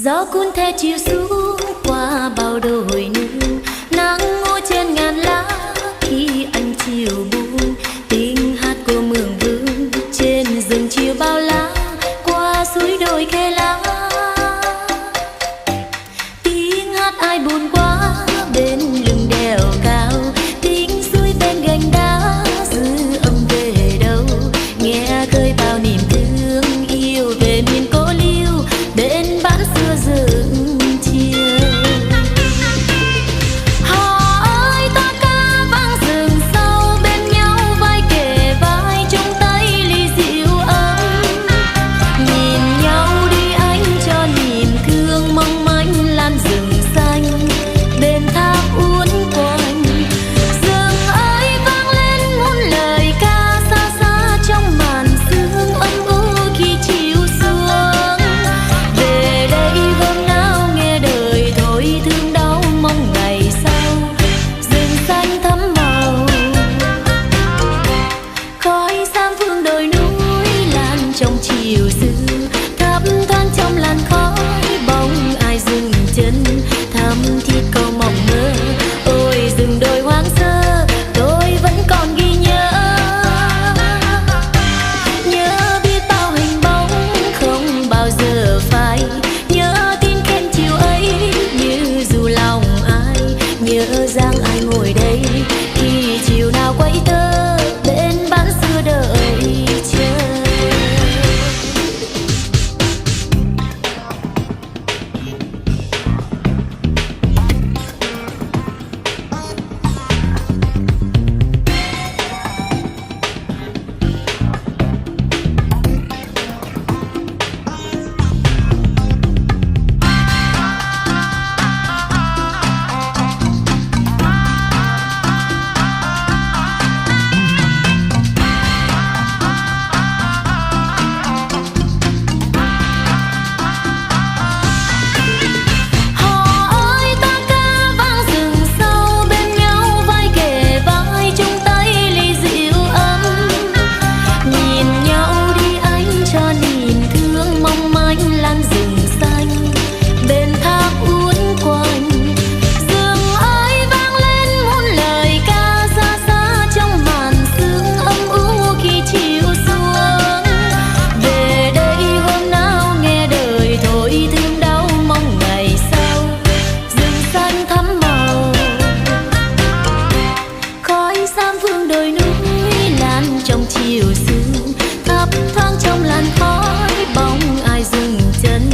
Gió cuốn theo chiều xuống qua bao đồi nương, nắng ngô trên ngàn lá khi anh chiều buông. Tiếng hát của mường vương trên rừng chiều bao la, qua suối đồi khe lá. Tiếng hát ai buồn quá bên lưng đèo cao, tiếng suối bên gành đá giữ âm về đâu. Nghe khơi bao niềm thương yêu về miền cô liêu bên bán xưa rừng chiều. Họ ơi ta ca vang rừng sâu bên nhau vai kề vai chung tay ly rượu ấm. Nhìn nhau đi anh cho niềm thương mong manh lan rừng xanh bên thác uốn quanh. Rừng ơi vang lên muôn lời ca xa xa trong màn sương âm u khi chiều xuống. Về đây hôm nào nghe đời thôi thương đau mong ngày sau rừng xanh thắm màu. Khói sam phương đồi núi lan trong chiều sương, thấp thoáng trong làn khói bóng ai dừng chân thắm thiết câu mộng mơ. Ôi rừng đồi hoang sơ tôi vẫn còn ghi nhớ, nhớ biết bao hình bóng không bao giờ phai. Nhớ tin khen chiều ấy như dù lòng ai, nhớ dáng ai ngồi đây khi chiều nào quay tơ bên bán xưa đợi chờ. Họ ơi ta ca vang rừng sâu bên nhau vai kề vai chung tay ly rượu ấm. Nhìn nhau đi anh cho niềm thương mong manh lan rừng xanh bên thác uốn quanh. Rừng ơi vang lên muôn lời ca xa xa trong màn sương âm u khi chiều xuống. Về đây hôm nào nghe đời thôi thương đau mong ngày sau rừng xanh thắm màu. Khói sam phương đồi núi lan trong chiều sương, thấp thoáng trong làn khói bóng ai dừng chân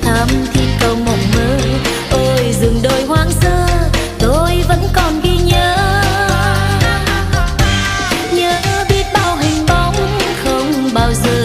thắm thiết câu mộng mơ. Ôi rừng đồi hoang sơ tôi vẫn còn ghi nhớ, nhớ biết bao hình bóng không bao giờ